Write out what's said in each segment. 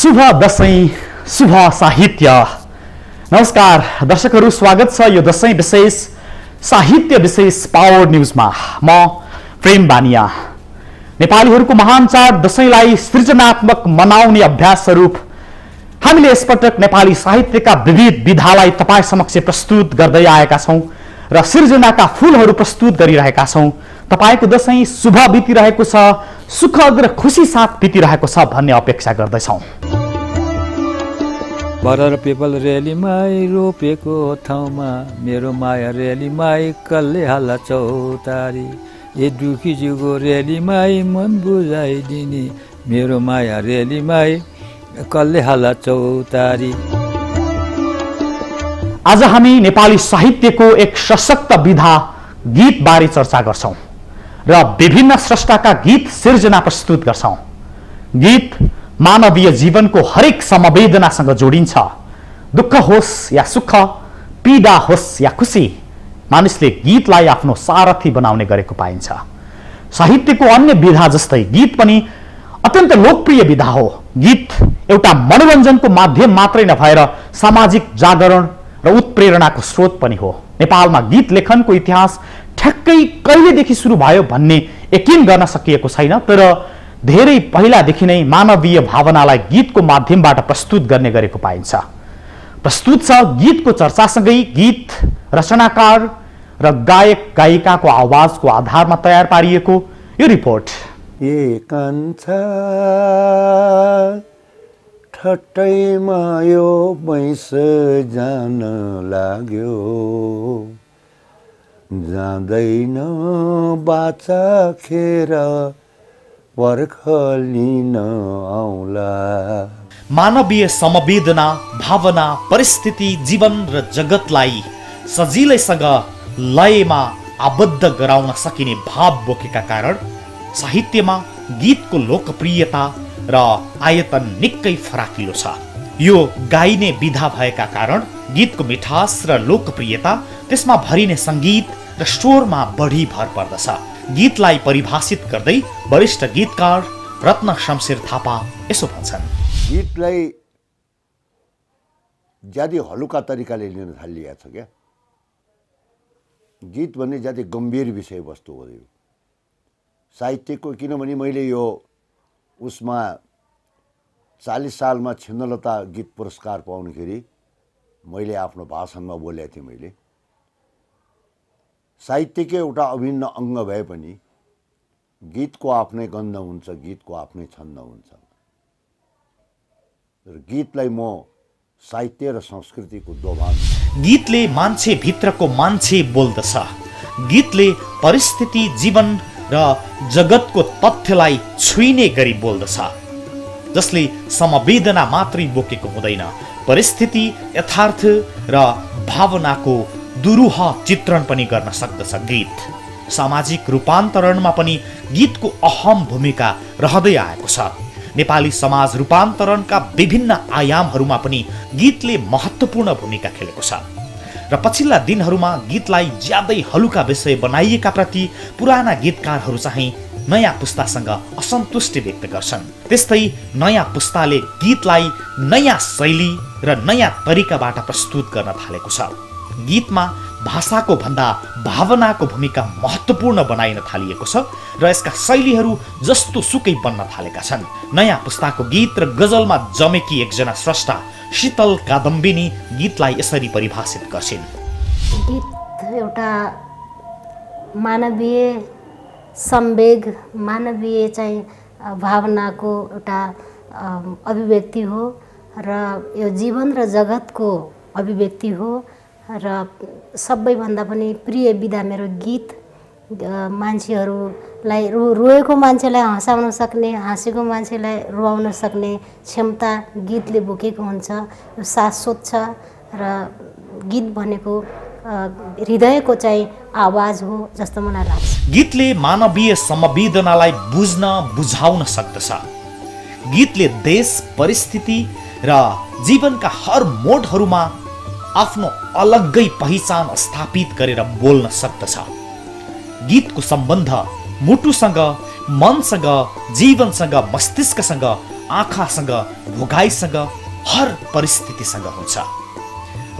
शुभ दशैं शुभ साहित्य। नमस्कार दर्शकहरू, स्वागत छ यो दशैं विशेष साहित्य विशेष पावर न्यूजमा। म प्रेम बानिया। नेपालीहरूको महान चाड दशैंलाई सृजनात्मक मनाउने अभ्यास स्वरूप हामीले यसपटक नेपाली साहित्यका विविध विधालाई तपाईं समक्ष प्रस्तुत गर्दै आएका छौं र सृजनाका फूलहरू प्रस्तुत गरिरहेका छौं। तपाईको दशैं शुभ बितिरहेको छ, सुखद र खुशी साथ बितिरहेको छ भन्ने अपेक्षा गर्दैछौं। बरर पिपल रेलीमाई रोपेको ठाउँमा मेरो माया रेलीमाई कल्ले हाला चौतारी। ए दुखी जुगो रेलीमाई मन बुझाइदिने मेरो माया रेलीमाई कल्ले हाला चौतारी। आज हामी नेपाली साहित्यको एक सशक्त विधा गीत बारे चर्चा गर्छौं र विभिन्न स्रष्टाका गीत सिर्जना प्रस्तुत गर्छौं। गीत मानवीय जीवनको हरेक समवेदनासँग जोडिन्छ। दुःख होस् या सुख, पीडा होस् या खुशी, मानिसले गीतलाई आफ्नो सारथी बनाउने गरेको पाइन्छ। साहित्यको अन्य विधा जस्तै गीत पनि अत्यन्त लोकप्रिय विधा हो। गीत एउटा मनोरञ्जनको माध्यम मात्रै नभएर सामाजिक जागरण र उत्प्रेरणाको स्रोत पनि हो। नेपालमा गीत लेखनको इतिहास ठ्याक्कै कहिलेदेखि सुरु भयो भन्ने यकिन गर्न सकिएको छैन, तर धेरै पहिलादेखि नै मानवीय भावनालाई गीतको माध्यमबाट प्रस्तुत गर्ने गरेको पाइन्छ। प्रस्तुत छ गीतको चर्चासँगै गीत रचनाकार र गायक गायिकाको आवाजको आधारमा तयार पारिएको यो रिपोर्ट। कान्छा ठट्टैमा यो भैँस जान लाग्यो, जाँदैन बाछा खेर पर्खलिन आउला। मानवीय समवेदना, भावना, परिस्थिति, जीवन र जगतलाई सजिलैसँग लयमा आबद्ध गराउन सकिने भाव बोकेका कारण साहित्यमा गीतको लोकप्रियता र आयतन निकै फराकिलो छ। यो गाइने विधा भएका कारण गीतको मिठास र लोकप्रियता त्यसमा भरिने संगीत र स्वरमा बढी भर पर्दछ। गीतलाई परिभाषित गर्दै वरिष्ठ गीतकार रत्न शमशेर थापा यसो भन्छन्। गीतलाई ज्यादै हलुका तरिकाले लिन थालिएको छ क्या। गीत भन्ने ज्यादै गम्भीर विषयवस्तु हो यो साहित्यको। किनभने मैले यो उसमा 40 सालमा छिन्नलता गीत पुरस्कार पाउनुखेरि मैले आफ्नो भाषणमा बोलेको थिएँ। मैले साहित्यकै एउटा अभिन्न अङ्ग भए पनि गीतको आफ्नै गन्ध हुन्छ, गीतको आफ्नै छन्द हुन्छ। र गीतलाई म साहित्य र संस्कृतिको दोभान। गीतले मान्छे भित्रको मान्छे बोल्दछ। गीतले परिस्थिति, जीवन र जगतको तथ्यलाई छुइने गरी बोल्दछ, जसले समवेदना मात्रै बोकेको हुँदैन, परिस्थिति, यथार्थ र भावनाको दुरूह चित्रण पनि गर्न सक्दछ। गीत सामाजिक रूपान्तरणमा पनि गीतको अहम भूमिका रहँदै आएको छ। नेपाली समाज रूपान्तरणका विभिन्न आयामहरूमा पनि गीतले महत्त्वपूर्ण भूमिका खेलेको छ र पछिल्ला दिनहरूमा गीतलाई ज्यादै हलुका विषय बनाइएका प्रति पुराना गीतकारहरू चाहिँ नयाँ पुस्तासँग असन्तुष्टि व्यक्त गर्छन्। त्यस्तै नयाँ पुस्ताले गीतलाई नयाँ शैली र नयाँ तरिकाबाट प्रस्तुत गर्न थालेको छ। गीतमा भाषाको भन्दा भावनाको भूमिका महत्त्वपूर्ण बनाइन थालिएको छ र यसका शैलीहरू जस्तो सुकै बन्न थालेका छन्। नयाँ पुस्ताको गीत र गजलमा जमेकी एकजना स्रष्टा शीतल कादम्बिनी गीतलाई यसरी परिभाषित गर्छिन्। गीत एउटा मानवीय संवेग, मानवीय चाहिँ भावनाको एउटा अभिव्यक्ति हो र यो जीवन र जगतको अभिव्यक्ति हो र सबैभन्दा पनि प्रिय विधा मेरो गीत। मान्छेहरूलाई रोएको मान्छेलाई हँसाउन सक्ने, हाँसेको मान्छेलाई रुवाउन सक्ने क्षमता गीतले बोकेको हुन्छ। यो शाश्वत छ र गीत भनेको हृदयको चाहिँ आवाज हो जस्तो मलाई लाग्छ। गीतले मानवीय समवेदनालाई बुझ्न बुझाउन सक्दछ। गीतले देश, परिस्थिति र जीवनका हर मोडहरूमा आफ्नो अलग्गै पहिचान स्थापित गरेर बोल्न सक्दछ। गीतको सम्बन्ध मुटुसँग, मनसँग, जीवनसँग, मस्तिष्कसँग आँखासँग, भोगाइसँग, हर परिस्थितिसँग हुन्छ।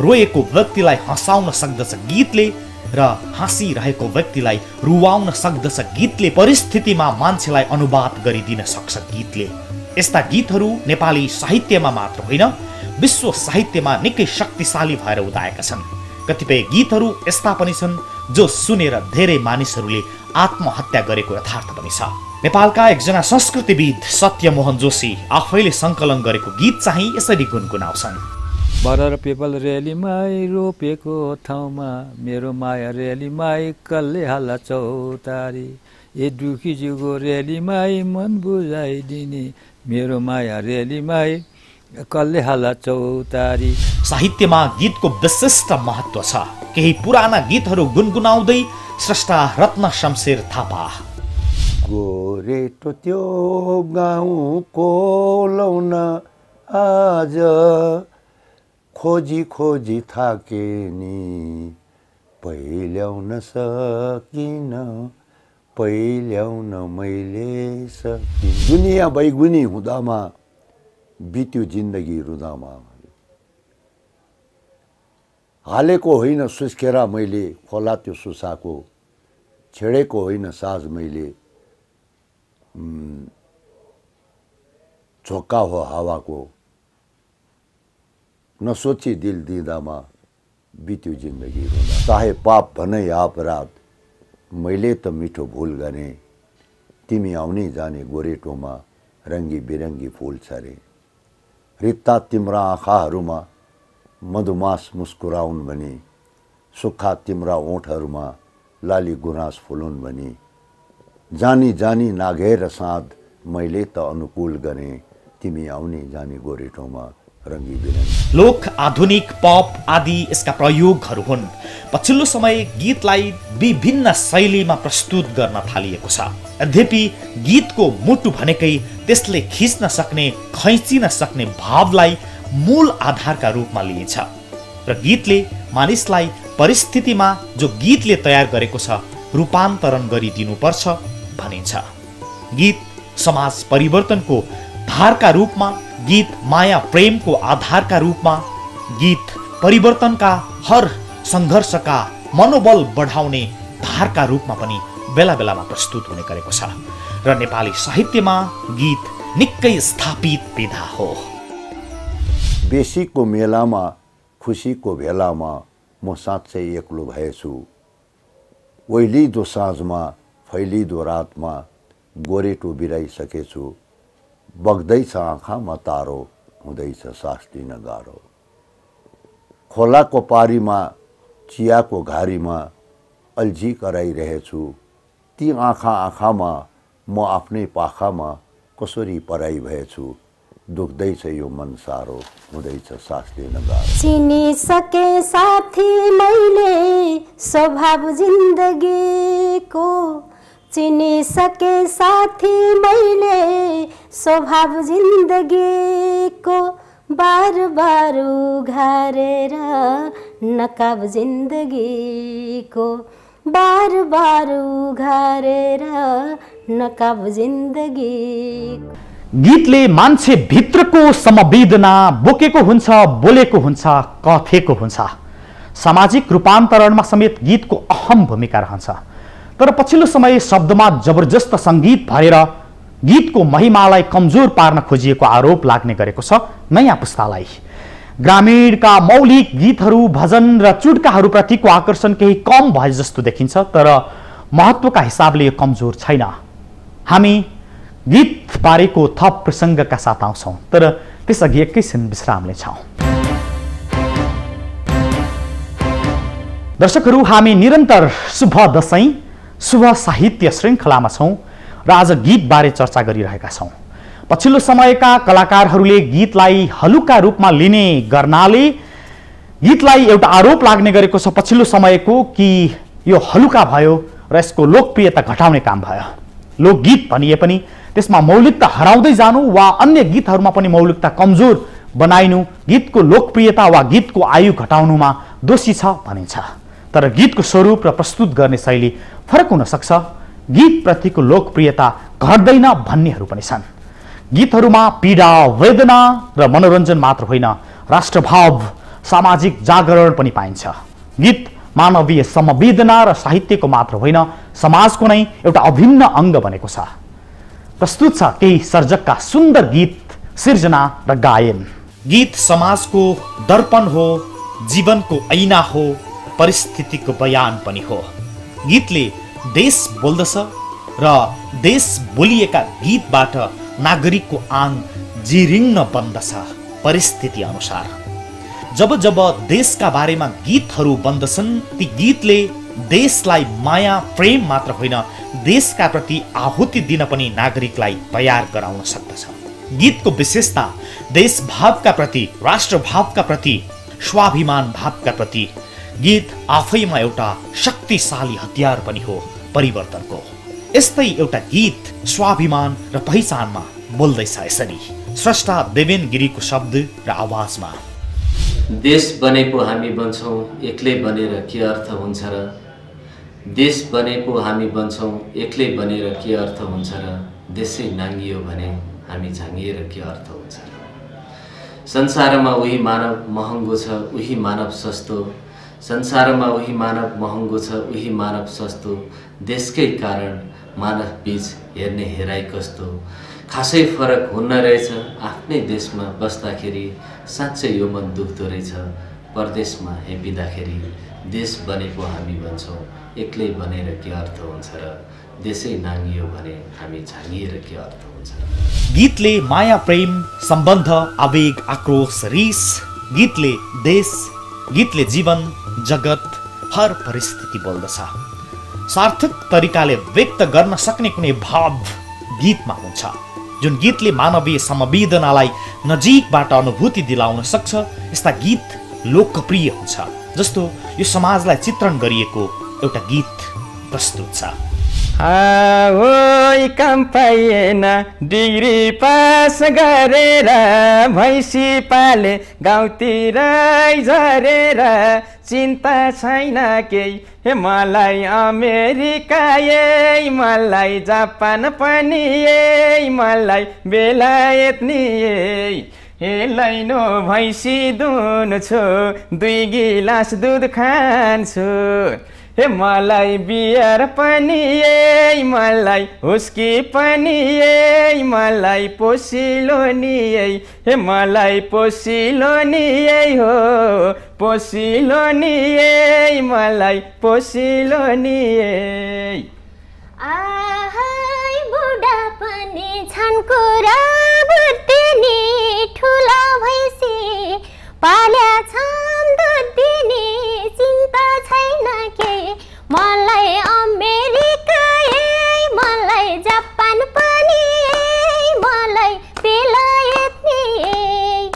रोएको व्यक्तिलाई हँसाउन सक्दछ गीतले र हाँसिरहेको व्यक्तिलाई रुवाउन सक्दछ गीतले। परिस्थितिमा मान्छेलाई अनुवाद गरिदिन सक्छ गीतले। यस्ता गीतहरू नेपाली साहित्यमा मात्र होइन, विश्व साहित्यमा निकै शक्तिशाली भएर उदाएका छन्। कतिपय गीतहरू यस्ता पनि छन् जो सुनेर धेरै मानिसहरूले आत्महत्या गरेको यथार्थ पनि छ। नेपालका एकजना संस्कृतिविद सत्यमोहन जोशी आफैले सङ्कलन गरेको गीत चाहिँ यसरी गुनगुनाउँछन्। बरर पिपल रेलीमाई रोपेको ठाउँमा मेरो माया रेलीमाई कल्ले हाला चौतारी। ए दुखी जुगो रेलीमाई मन बुझाइदिने मेरो माया रेलीमाई कल्ले हाला चौतारी। साहित्यमा गीतको विशिष्ट महत्व छ। केही पुराना गीतहरू गुनगुनाउँदै स्रष्टा रत्न शमशेर थापा। गोरेटो त्यो गाउँको लौन आज खोजी खोजी थाके नि पहिल्याउन सकिन, पहिल्याउन मैले सकिन। दुनियाँ बैगुनी हुँदामा बित्यो जिन्दगी रुदामा। हालेको होइन सुस्केरा मैले खोला त्यो सुसाको, छेडेको होइन साज मैले झोक्का हो हावाको। नसोची दिल दिँदामा बित्यो जिन्दगी रुँदा। चाहे पाप भनै अपराध मैले त मिठो भुल गरे, तिमी आउने जाने गोरेटोमा रङ्गी बिरङ्गी फुल छरे। रित्ता तिम्रा आँखाहरूमा मधुमास मुस्कुराउन् भनी, सुक्खा तिम्रा ओठहरूमा लाली गुराँस फुलुन् भनी। जानी जानी नाघेर साँध मैले त अनुकूल गरेँ, तिमी आउने जाने गोरेटोमा रङ्गी बिरङ्गी। लोक, आधुनिक, पप आदि यसका प्रयोगहरू हुन्। पछिल्लो समय गीतलाई विभिन्न शैलीमा प्रस्तुत गर्न थालिएको छ। यद्यपि गीतको मुटु भनेकै त्यसले खिच्न सक्ने, खैचिन सक्ने भावलाई मूल आधारका रूपमा लिइन्छ र गीतले मानिसलाई परिस्थितिमा जो गीतले तयार गरेको छ रूपान्तरण गरिदिनुपर्छ भनिन्छ। गीत समाज परिवर्तनको धारका रूपमा, गीत माया प्रेमको आधारका रूपमा, गीत परिवर्तनका हर सङ्घर्षका मनोबल बढाउने धारका रूपमा पनि बेला बेलामा प्रस्तुत हुने गरेको छ र नेपाली साहित्यमा गीत निकै स्थापित विधा हो। बेसीको मेलामा, खुसीको भेलामा म साँच्चै एक्लो भएछु। ओइलिदो साँझमा, फैलिदो रातमा गोरेटो बिराइसकेछु। बग्दैछ आँखामा तारो, हुँदैछ सास दिन गाह्रो। खोलाको पारीमा, चियाको घारीमा अल्झी कराइरहेछु। ती आँखामा म आफ्नै पाखामा कसरी पराई भएछु। दुख्दैछ यो मन सारो, हुँदैछ सास दिन गाह्रो। चिनिसके साथी मैले स्वभाव जिन्दगीको, चिनिसके साथी मैले स्वभाव जिन्दगीको। बार बार उघारेर नकाब जिन्दगीको, बार बार उघारेर नकाब जिन्दगीको। गीतले मान्छे भित्रको समवेदना बोकेको हुन्छ, बोलेको हुन्छ, कथेको हुन्छ। सामाजिक रूपान्तरणमा समेत गीतको अहम भूमिका रहन्छ। तर पछिल्लो समय शब्दमा जबरजस्त सङ्गीत भरेर गीतको महिमालाई कमजोर पार्न खोजिएको आरोप लाग्ने गरेको छ नयाँ पुस्तालाई। ग्रामीणका मौलिक गीतहरू, भजन र चुड्काहरूप्रतिको आकर्षण केही कम भए जस्तो देखिन्छ, तर महत्त्वका हिसाबले यो कमजोर छैन। हामी गीत बारेको थप प्रसङ्गका साथ आउँछौँ, तर त्यसअघि एकैछिन विश्राम लिन्छौँ। दर्शकहरू, हामी निरन्तर शुभ दशैं, शुभ साहित्य श्रृङ्खलामा छौँ र आज गीतबारे चर्चा गरिरहेका छौँ। पछिल्लो समयका कलाकारहरूले गीतलाई हलुका रूपमा लिने गर्नाले गीतलाई एउटा आरोप लाग्ने गरेको छ पछिल्लो समयको कि यो हलुका भयो र यसको लोकप्रियता घटाउने काम भयो। लोकगीत भनिए पनि त्यसमा मौलिकता हराउँदै जानु वा अन्य गीतहरूमा पनि मौलिकता कमजोर बनाइनु गीतको लोकप्रियता वा गीतको आयु घटाउनुमा दोषी छ भनिन्छ। तर गीतको स्वरूप र प्रस्तुत गर्ने शैली फरक हुन सक्छ। गीतप्रतिको लोकप्रियता घट्दैन भन्नेहरू पनि छन्। गीतहरूमा पीडा, वेदना र मनोरञ्जन मात्र होइन, राष्ट्रभाव, सामाजिक जागरण पनि पाइन्छ। गीत मानवीय संवेदना र साहित्यको मात्र होइन, समाजको नै एउटा अभिन्न अङ्ग बनेको छ। प्रस्तुत छ केही सर्जकका सुन्दर गीत सिर्जना र गायन। गीत समाजको दर्पण हो, जीवनको ऐना हो, परिस्थितिको बयान पनि हो। गीतले देश बोल्दछ र देश बोलिएका गीतबाट नागरिकको आङ जिरिङ्न बन्दछ परिस्थिति अनुसार। जब जब देशका बारेमा गीतहरू बन्दछन्, ती गीतले देशलाई माया प्रेम मात्र होइन, देशका प्रति आहुति दिन पनि नागरिकलाई तयार गराउन सक्दछ। गीतको विशेषता देशभावका प्रति, राष्ट्रभावका प्रति, स्वाभिमान भावका प्रति। गीत आफैमा एउटा शक्तिशाली हतियार पनि हो परिवर्तनको। यस्तै एउटा गीत स्वाभिमान र पहिचानमा बोल्दैछ यसरी, स्रष्टा देवेन गिरीको शब्द र आवाजमा। देश बनेको हामी बन्छौँ, एक्लै बनेर के अर्थ हुन्छ र? देश बनेको हामी बन्छौँ, एक्लै बनेर के अर्थ हुन्छ र? देशै नाङ्गियो भने हामी झाँगिएर के अर्थ हुन्छ र? संसारमा उही मानव महँगो छ, उही मानव सस्तो। संसारमा उही मानव महँगो छ, उही मानव सस्तो। देशकै कारण मानव बीच हेर्ने हेराइ कस्तो। खासै फरक हुन्न रहेछ आफ्नै देशमा बस्दाखेरि, साँच्चै यो मन दुख्दो रहेछ परदेशमा हेपिँदाखेरि। देश बनेको हामी भन्छौँ, एक्लै बनेर के अर्थ हुन्छ र? देशै नाङ्गियो भने हामी झाँगिएर के अर्थ हुन्छ र? गीतले माया प्रेम, सम्बन्ध, आवेग, आक्रोश, रिस। गीतले देश, गीतले जीवन, जगत, हर परिस्थिति बोल्दछ। सार्थक तरिकाले व्यक्त गर्न सक्ने कुनै भाव गीतमा हुन्छ, जुन गीतले मानवीय संवेदनालाई नजिकबाट अनुभूति दिलाउन सक्छ। यस्ता गीत लोकप्रिय हुन्छ, जस्तो यो समाजलाई चित्रण गरिएको एउटा गीत प्रस्तुत छ। काम पाइएन, डिग्री पास गरेर भैँसी पाले गाउँतिर झरेर, चिन्ता छैन केही हे मलाई अमेरिका ए, मलाई जापान पनि ए, मलाई बेलायत नि ए, लैनो भैँसी दुन्छु, 2 गिलास दुध खान्छु। हे मलाई बियर पनि ए, मलाई हुस्की पनि ए, मलाई पोसिलो नि ए, हे मलाई पोसिलो नि ए हो, पोसिलो नि ए, मलाई पोसिलो नि ए। आहै बुढा पनि छन् कुरा बुझ्दिने, ठुला भैँसी पाल्या छन् दुध दिने, चिन्ता छैन के मलाई अमेरिका ए, मलाई जापान पनि ए, मलाई बेलायत नि ए।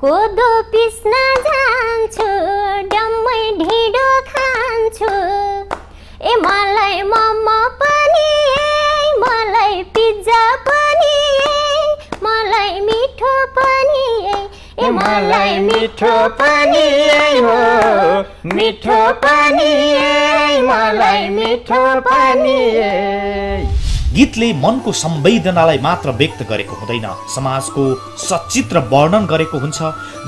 कोदो पिस्न जान्छु, डम्मै ढिँडो खान्छु ए, मलाई मोमो पनि ए, मलाई पिज्जा पनि ए, मलाई मिठो पनि ए, मलाई मिठो पनि ए हो, मिठो पनि ए, मलाई मिठो पनि ए। गीतले मनको संवेदनालाई मात्र व्यक्त गरेको हुँदैन, समाजको सचित्र वर्णन गरेको हुन्छ।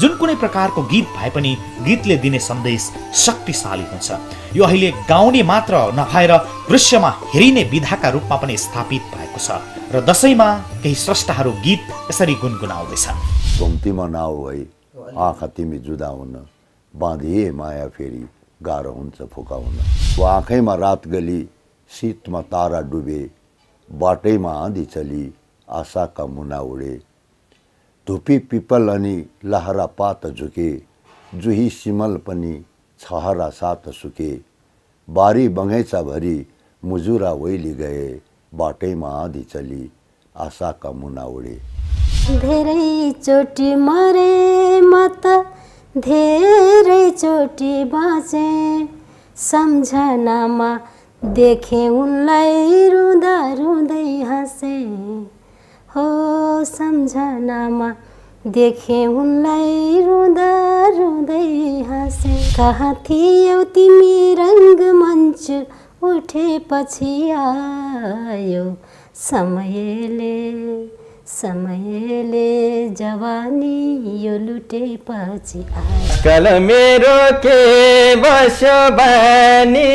जुन कुनै प्रकारको गीत भए पनि गीतले दिने सन्देश शक्तिशाली हुन्छ। यो अहिले गाउने मात्र नभएर दृश्यमा हेरिने विधाका रूपमा पनि स्थापित भएको छ र दशैंमा केही स्रष्टाहरू गीत यसरी गुनगुनाउँदैछन्। घुम्तीमा नाउ भई आँखा तिमी जुदा हुन, बाँधिए माया फेरि गाह्रो हुन्छ फुकाउन। वो आँखैमा रात गली, शीतमा तारा डुबे, बाटैमा आँधी चली, आशाका मुना उडे। धुपी पिपल अनि लहरा पात झुके, जुही सिमल पनि छहरा सात सुके। बारी बगैँचा भरी मुजुरा वैली गए, बाटैमा आँधी चली, आशाका मुना उडे। धेरै चोटि मरे म त, धेरै चोटि बाँचे, सम्झनामा देखे उनलाई रुँदा रुँदै हाँसे हो, सम्झनामा देखे उनलाई रुँदा रुँदै हाँसे। कहाँ थियौ तिमी रङ्गमञ्च उठेपछि आयो समयले, समयले जवानी यो लुटेपछि कल मेरो के बस्यो बानी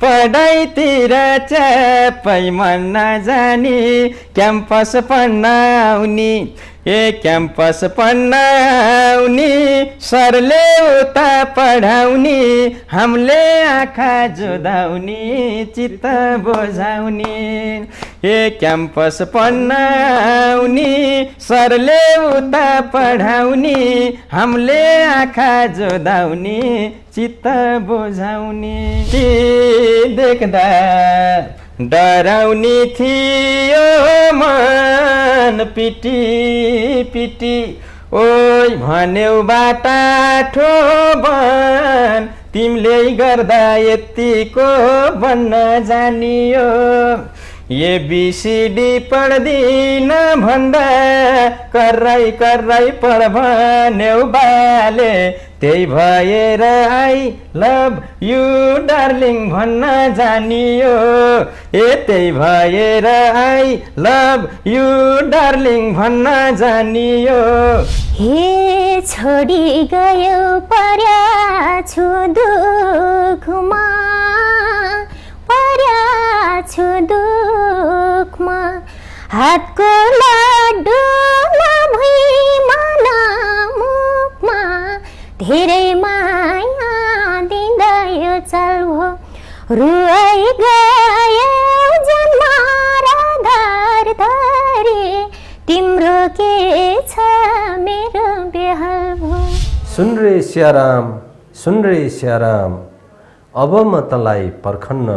पढाइतिर च्यापै मन नजानी क्याम्पस पढ्न आउने क्याम्पस पढ्न आउने सरले उता पढाउने हामीले आँखा जुदाउने चित्त बुझाउने क्याम्पस पढ्न आउने सरले उता पढाउने हामीले आँखा जुदाउने चित्त बुझाउने देख्दा डराउने थियो मन पिटी पिटी ओइ भन्यौ बाटा ठोबन तिमीले गर्दा यतिको बन्न जानियो ABCD पढ्दिन भन्दा कराई कराई पढ भन्यौ बाले त्यही भएर आई लभ यु डार्लिङ भन्न जानियो त्यही भएर आई लभ यु डार्लिङ भन्न जानियो हे छोडी गयो पर्या छु दुखमा पर्या छु दुखमा हातको लाडु नभुइँमा मुखमा धेरै माया दिँदा यो चल भो रुवाई गयो जन्म राधार धरी तिम्रो के छ मेरो बेहाल भो सुन रे स्याराम अब म तँलाई पर्खन्न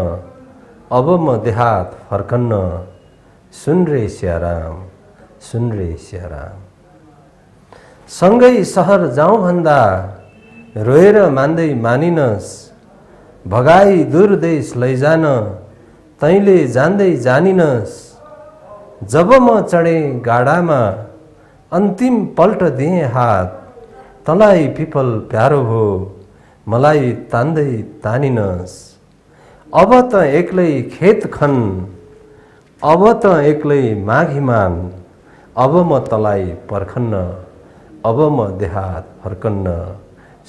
अब म देहात फर्कन्न सुन रे स्याराम सँगै सहर जाउँ भन्दा रोएर मान्दै मानिनस् भगाई दूर देश लैजान तैँले जान्दै जानिनस् जब म चढेँ गाडामा अन्तिम पल्ट दिएँ हात तँलाई पिपल प्यारो हो मलाई तान्दै तानिनस् अब त एक्लै खेत खन अब त एक्लै माघिमान अब म तँलाई पर्खन्न अब म देहात फर्कन्न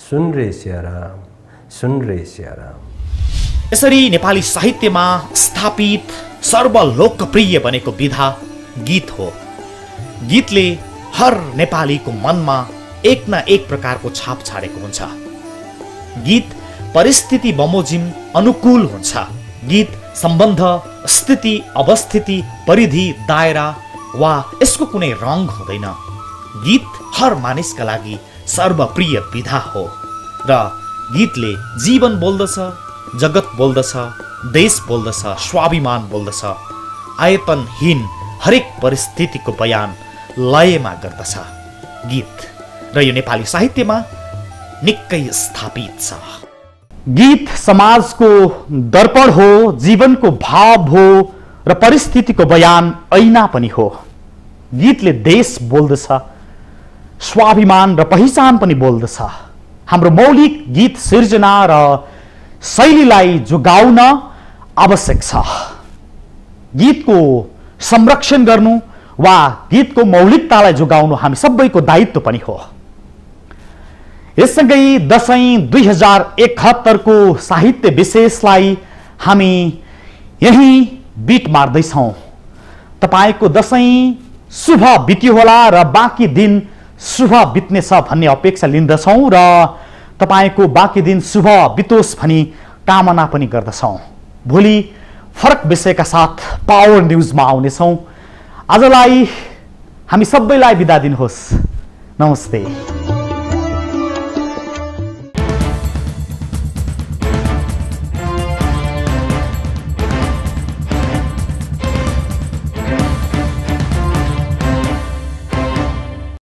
सुन रे स्याराम यसरी नेपाली साहित्यमा स्थापित सर्वलोकप्रिय बनेको विधा गीत हो। गीतले हर नेपालीको मनमा एक न एक प्रकारको छाप छाडेको हुन्छ। गीत परिस्थिति बमोजिम अनुकूल हुन्छ। गीत सम्बन्ध स्थिति अवस्थिति परिधि दायरा वा यसको कुनै रङ हुँदैन। गीत हर मानिसका लागि सर्वप्रिय विधा हो र गीतले जीवन बोल्दछ, जगत बोल्दछ, देश बोल्दछ, स्वाभिमान बोल्दछ। आयतनहीन हरेक परिस्थितिको बयान लयमा गर्दछ गीत र यो नेपाली साहित्यमा निकै स्थापित छ। गीत समाजको दर्पण हो, जीवनको भाव हो र परिस्थितिको बयान ऐना पनि हो। गीतले देश बोल्दछ, स्वाभिमान र पहिचान पनि बोल्दछ। हाम्रो मौलिक गीत सिर्जना र शैलीलाई जोगाउन आवश्यक छ। गीतको संरक्षण गर्नु वा गीतको मौलिकतालाई जोगाउनु हामी सबैको दायित्व पनि हो। यससँगै दशैं 2071 को साहित्य विशेषलाई हामी यही बिट मार्दैछौँ। तपाईको दशैं शुभ बित्यो होला र बाँकी दिन शुभ बित्नेछ भन्ने अपेक्षा लिँदछौँ र तपाईको बाँकी दिन शुभ बितोस् भनी कामना पनि गर्दछौँ। भोलि फरक विषयका साथ पावर न्युजमा आउनेछौँ। आजलाई हामी सबैलाई बिदा दिनुहोस्। नमस्ते।